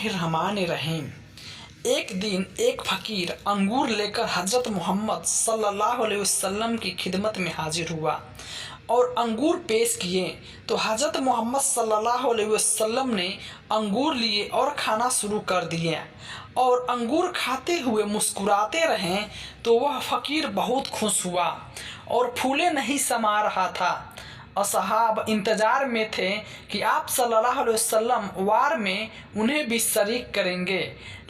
बिस्मिल्लाहिर्रहमानिर्रहीम। एक दिन एक फ़कीर अंगूर लेकर हज़रत मोहम्मद सल्लल्लाहु अलैहि वसल्लम की खिदमत में हाजिर हुआ और अंगूर पेश किए तो हज़रत मोहम्मद सल्लल्लाहु अलैहि वसल्लम ने अंगूर लिए और खाना शुरू कर दिए और अंगूर खाते हुए मुस्कुराते रहें तो वह फ़कीर बहुत खुश हुआ और फूले नहीं समा रहा था। असहाब इंतज़ार में थे कि आप सल्लल्लाहु अलैहि वसल्लम वार में उन्हें भी शरीक करेंगे,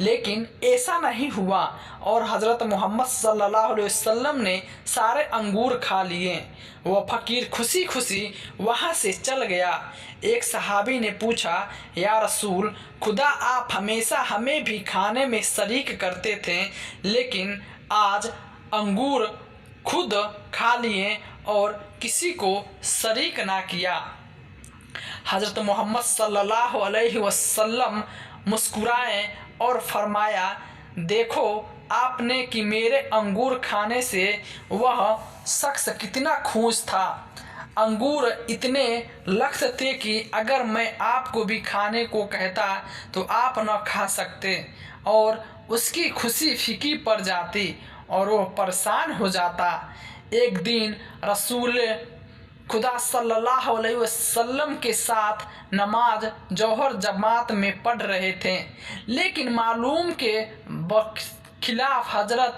लेकिन ऐसा नहीं हुआ और हज़रत मोहम्मद सल्लल्लाहु अलैहि वसल्लम ने सारे अंगूर खा लिए। वह फ़कीर खुशी खुशी वहाँ से चल गया। एक सहाबी ने पूछा, या रसूल खुदा, आप हमेशा हमें भी खाने में शरीक करते थे, लेकिन आज अंगूर खुद खा लिए और किसी को शरीक ना किया। हज़रत मोहम्मद सल्लल्लाहु अलैहि वसल्लम मुस्कुराए और फरमाया, देखो आपने कि मेरे अंगूर खाने से वह शख्स कितना खुश था। अंगूर इतने लख्त थे कि अगर मैं आपको भी खाने को कहता तो आप न खा सकते, और उसकी खुशी फीकी पड़ जाती और वो परेशान हो जाता। एक दिन रसूल खुदा सल्लल्लाहु अलैहि वसल्लम के साथ नमाज जोहर जमात में पढ़ रहे थे, लेकिन मालूम के खिलाफ हजरत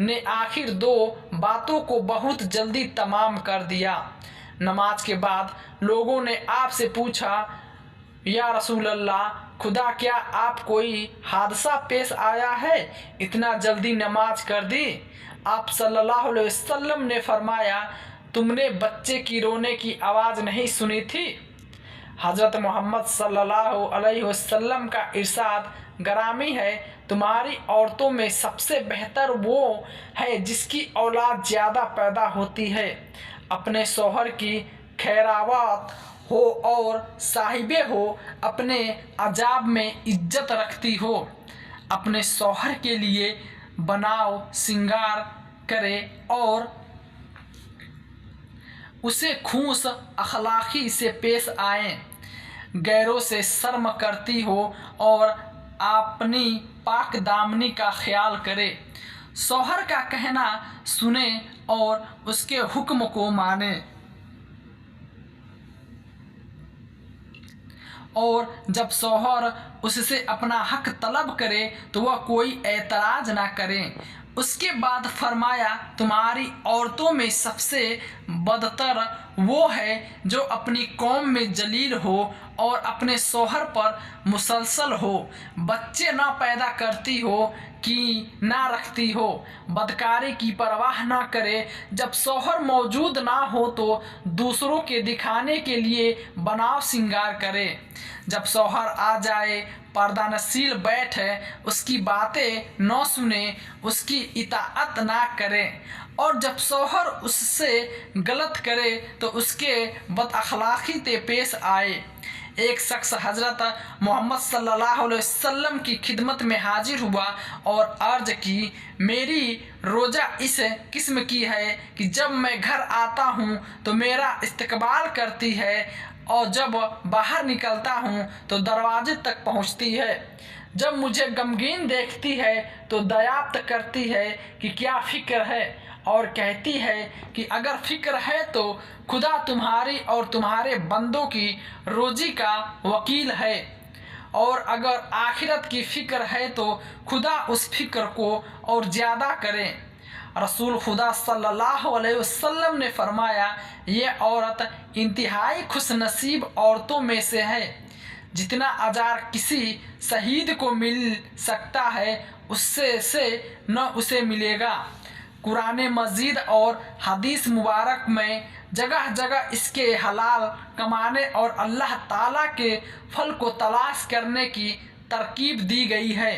ने आखिर दो बातों को बहुत जल्दी तमाम कर दिया। नमाज के बाद लोगों ने आपसे पूछा, या रसूल अल्लाह खुदा, क्या आप कोई हादसा पेश आया है, इतना जल्दी नमाज कर दी? आप सल्लल्लाहु अलैहि वसल्लम ने फरमाया, तुमने बच्चे की रोने की आवाज़ नहीं सुनी थी? हज़रत मोहम्मद सल्लल्लाहु अलैहि वसल्लम का इरशाद गरामी है, तुम्हारी औरतों में सबसे बेहतर वो है जिसकी औलाद ज़्यादा पैदा होती है, अपने शौहर की खैरावत हो और साहिबे हो, अपने अजाब में इज्जत रखती हो, अपने शौहर के लिए बनाव सिंगार करे और उसे खुश अखलाकी से पेश आए, गैरों से शर्म करती हो और अपनी पाक दामनी का ख्याल करे, शौहर का कहना सुने और उसके हुक्म को माने, और जब शौहर उससे अपना हक तलब करे तो वह कोई एतराज़ ना करे। उसके बाद फरमाया, तुम्हारी औरतों में सबसे बदतर वो है जो अपनी कौम में जलील हो और अपने शौहर पर मुसलसल हो, बच्चे ना पैदा करती हो कि ना रखती हो, बदकारी की परवाह ना करे, जब शौहर मौजूद ना हो तो दूसरों के दिखाने के लिए बनाव सिंगार करे, जब शौहर आ जाए पर्दानशील बैठे, उसकी बातें न सुने, उसकी इताअत ना करे, और जब शौहर उससे गलत करे तो उसके बदअखलाकी से पेश आए। एक शख्स हज़रत मोहम्मद सल्लल्लाहु अलैहि वसल्लम की खिदमत में हाजिर हुआ और अर्ज की, मेरी रोज़ा इस किस्म की है कि जब मैं घर आता हूँ तो मेरा इस्तकबाल करती है और जब बाहर निकलता हूँ तो दरवाजे तक पहुँचती है, जब मुझे गमगीन देखती है तो दयाप्त करती है कि क्या फ़िक्र है, और कहती है कि अगर फ़िक्र है तो खुदा तुम्हारी और तुम्हारे बंदों की रोज़ी का वकील है, और अगर आखिरत की फ़िक्र है तो खुदा उस फ़िक्र को और ज़्यादा करे। रसूल खुदा सल्लल्लाहु अलैहि वसल्लम ने फरमाया, ये औरत इंतहाई खुशनसीब औरतों में से है, जितना अजार किसी शहीद को मिल सकता है उससे से न उसे मिलेगा। कुरान मजीद और हदीस मुबारक में जगह जगह इसके हलाल कमाने और अल्लाह ताला के फल को तलाश करने की तरकीब दी गई है,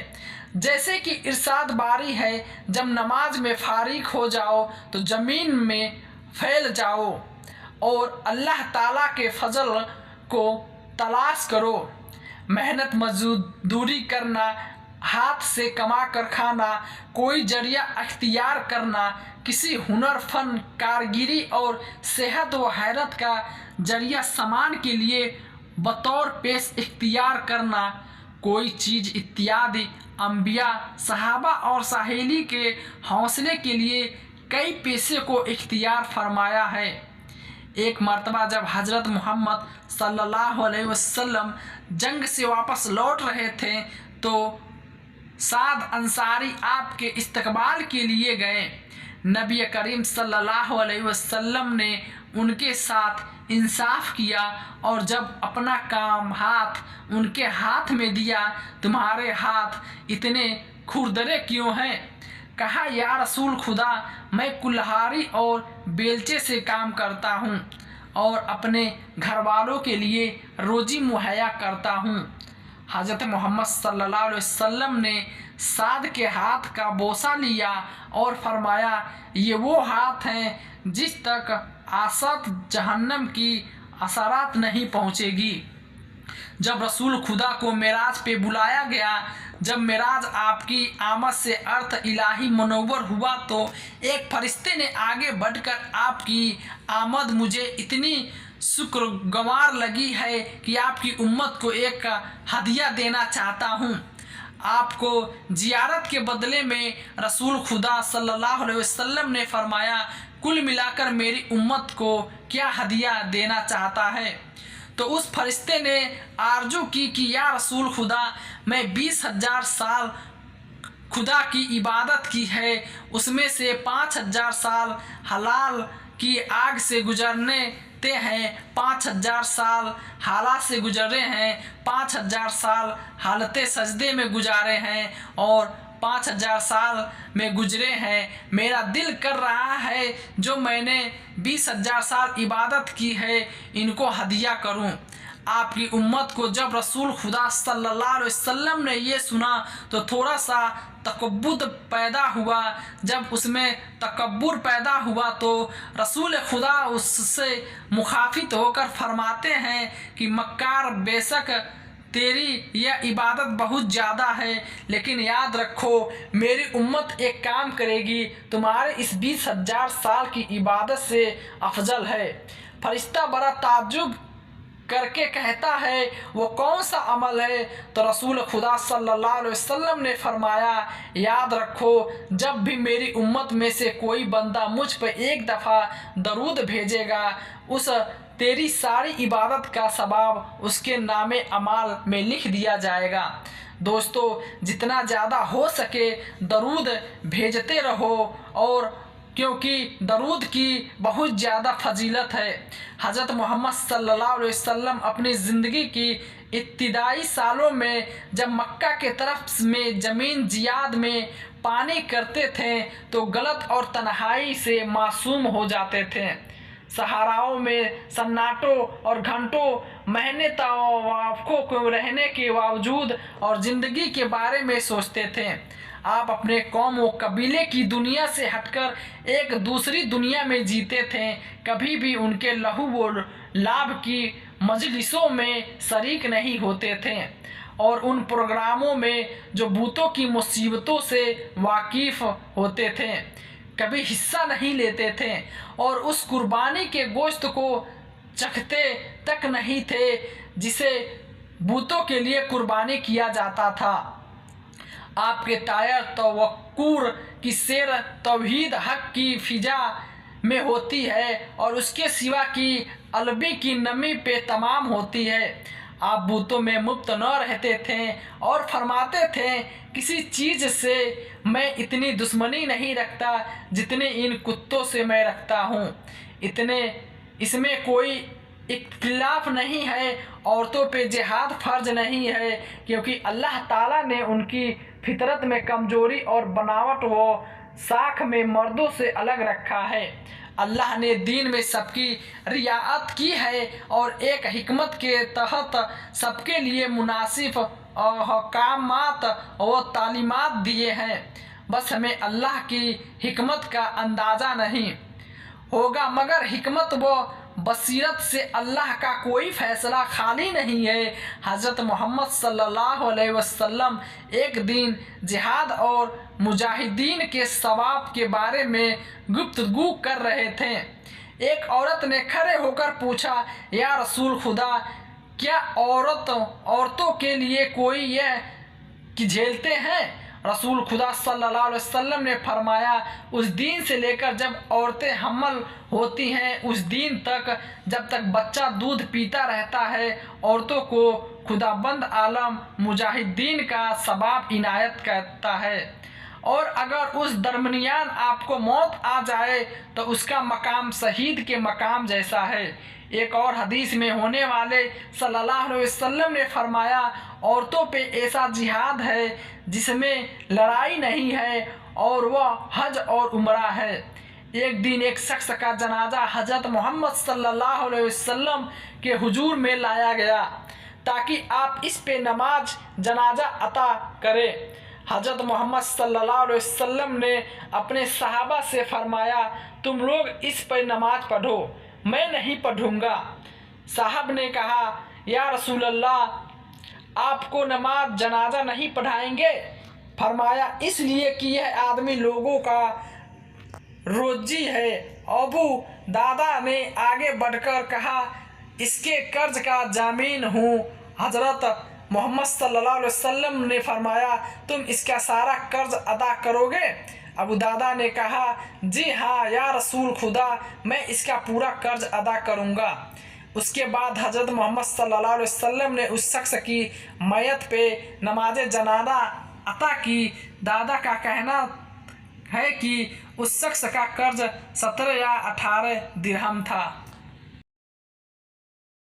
जैसे कि इरशाद बारी है, जब नमाज में फारिग हो जाओ तो ज़मीन में फैल जाओ और अल्लाह ताला के फजल को तलाश करो। मेहनत मजदूरी करना, हाथ से कमा कर खाना, कोई जरिया अख्तियार करना, किसी हुनर फन कारगिरी और सेहत व हैरत का जरिया समान के लिए बतौर पेश इख्तियार करना, कोई चीज़ इत्यादि अंबिया, सहाबा और साहेली के हौसले के लिए कई पेशे को इख्तियार फरमाया है। एक मर्तबा जब हज़रत मोहम्मद सल्लल्लाहु अलैहि वसल्लम जंग से वापस लौट रहे थे तो साद अंसारी आपके इस्तकबाल के लिए गए। नबी करीम सल्लल्लाहु अलैहि वसल्लम ने उनके साथ इंसाफ किया और जब अपना काम हाथ उनके हाथ में दिया, तुम्हारे हाथ इतने खुरदरे क्यों हैं? कहा, या रसूल खुदा, मैं कुल्हाड़ी और बेलचे से काम करता हूँ और अपने घर वालों के लिए रोजी मुहैया करता हूँ। हज़रत मोहम्मद सल्लल्लाहु अलैहि वसल्लम ने साद के हाथ का बोसा लिया और फरमाया, ये वो हाथ हैं जिस तक आसत जहन्नम की असरात नहीं पहुँचेगी। जब रसूल खुदा को मेराज पे बुलाया गया, जब मेराज आपकी आमद से अर्थ इलाही मनोवर हुआ तो एक फरिश्ते ने आगे बढ़कर आपकी आमद मुझे इतनी शुक्रगवार लगी है कि आपकी उम्मत को एक हदिया देना चाहता हूँ। आपको जियारत के बदले में रसूल खुदा सल्लल्लाहु अलैहि वसल्लम ने फरमाया, कुल मिलाकर मेरी उम्मत को क्या हदिया देना चाहता है? तो उस फरिश्ते ने आरजू की कि या रसूल खुदा, मैं 20,000 साल खुदा की इबादत की है, उसमें से 5,000 साल हलाल की आग से गुजरने ते हैं, 5,000 साल हालात से गुजरे हैं, 5,000 साल हालते सजदे में गुजारे हैं और 5,000 साल में गुजरे हैं। मेरा दिल कर रहा है जो मैंने 20,000 साल इबादत की है इनको हदिया करूं। आपकी उम्मत को जब रसूल खुदा सल्लल्लाहु अलैहि वसल्लम ने ये सुना तो थोड़ा सा तकब्बुर पैदा हुआ। जब उसमें तकब्बुर पैदा हुआ तो रसूल खुदा उससे मुखाफित होकर फरमाते हैं कि मक्कार, बेशक तेरी यह इबादत बहुत ज़्यादा है, लेकिन याद रखो मेरी उम्मत एक काम करेगी, तुम्हारे इस 20,000 साल की इबादत से अफजल है। फरिश्ता बड़ा ताज्जुब करके कहता है, वो कौन सा अमल है? तो रसूल खुदा सल्लल्लाहु अलैहि वसल्लम ने फरमाया, याद रखो जब भी मेरी उम्मत में से कोई बंदा मुझ पर एक दफ़ा दरूद भेजेगा, उस तेरी सारी इबादत का सवाब उसके नामे अमाल में लिख दिया जाएगा। दोस्तों, जितना ज़्यादा हो सके दरूद भेजते रहो, और क्योंकि दरूद की बहुत ज़्यादा फजीलत है। हज़रत मोहम्मद सल्लल्लाहु अलैहि वसल्लम अपनी ज़िंदगी की इब्तिदाई सालों में जब मक्का के तरफ में ज़मीन जियाद में पानी करते थे तो गलत और तन्हाई से मासूम हो जाते थे। सहाराओं में सन्नाटों और घंटों महीने तवाफ़ों को रहने के बावजूद और ज़िंदगी के बारे में सोचते थे। आप अपने कौम व कबीले की दुनिया से हटकर एक दूसरी दुनिया में जीते थे। कभी भी उनके लहू व लाभ की मजलिसों में शरीक नहीं होते थे और उन प्रोग्रामों में जो भूतों की मुसीबतों से वाकिफ़ होते थे कभी हिस्सा नहीं लेते थे और उस कुर्बानी के गोश्त को चखते तक नहीं थे जिसे भूतों के लिए कुर्बानी किया जाता था। आपके तायर तवक्कुर की सैर तौहीद हक की फिजा में होती है और उसके सिवा की अलबी की नमी पे तमाम होती है। आप भूतों में मुक्त न रहते थे और फरमाते थे, किसी चीज़ से मैं इतनी दुश्मनी नहीं रखता जितने इन कुत्तों से मैं रखता हूँ। इसमें कोई इख्तिलाफ नहीं है, औरतों पे जिहाद फ़र्ज नहीं है क्योंकि अल्लाह ताला ने उनकी फितरत में कमज़ोरी और बनावट व साख में मर्दों से अलग रखा है। अल्लाह ने दीन में सबकी रियायत की है और एक हिकमत के तहत सबके लिए मुनासिब अहकामात व तालीमात दिए हैं। बस हमें अल्लाह की हिकमत का अंदाज़ा नहीं होगा, मगर हिकमत व बसीरत से अल्लाह का कोई फ़ैसला खाली नहीं है। हज़रत मोहम्मद सल्लल्लाहु अलैहि वसल्लम एक दिन जिहाद और मुजाहिदीन के सवाब के बारे में गुफ्तगू कर रहे थे। एक औरत ने खड़े होकर पूछा, या रसूल खुदा, क्या औरतों के लिए कोई यह कि झेलते हैं? रसूल खुदा सल्लल्लाहु अलैहि वसल्लम ने फरमाया, उस दिन से लेकर जब औरतें हमल होती हैं उस दिन तक, जब तक बच्चा दूध पीता रहता है, औरतों को खुदाबंद आलम मुजाहिदीन का सवाब इनायत करता है। और अगर उस दरमियान आपको मौत आ जाए तो उसका मकाम शहीद के मकाम जैसा है। एक और हदीस में होने वाले सल्लल्लाहु अलैहि वसल्लम ने फरमाया, औरतों पे ऐसा जिहाद है जिसमें लड़ाई नहीं है और वह हज और उम्रा है। एक दिन एक शख्स का जनाजा हजरत मोहम्मद सल्लल्लाहु अलैहि वसल्लम के हुजूर में लाया गया ताकि आप इस पे नमाज जनाजा अता करें। हजरत मोहम्मद सल्लल्लाहु अलैहि वसल्लम ने अपने सहाबा से फरमाया, तुम लोग इस पर नमाज पढ़ो, मैं नहीं पढ़ूंगा। साहब ने कहा, या रसूल अल्लाह, आपको नमाज जनाजा नहीं पढ़ाएंगे? फरमाया, इसलिए कि यह आदमी लोगों का रोजी है। अबू दादा ने आगे बढ़कर कहा, इसके कर्ज का जामीन हूँ। हजरत मोहम्मद सल्लल्लाहु अलैहि वसल्लम ने फरमाया, तुम इसका सारा कर्ज अदा करोगे? अबू दादा ने कहा, जी हाँ या रसूल खुदा, मैं इसका पूरा कर्ज अदा करूँगा। उसके बाद हजरत मोहम्मद सल्लल्लाहु अलैहि वसल्लम ने उस शख्स की मैयत पे नमाज जनाजा अता की। दादा का कहना है कि उस शख्स का कर्ज 17 या 18 दिरहम था।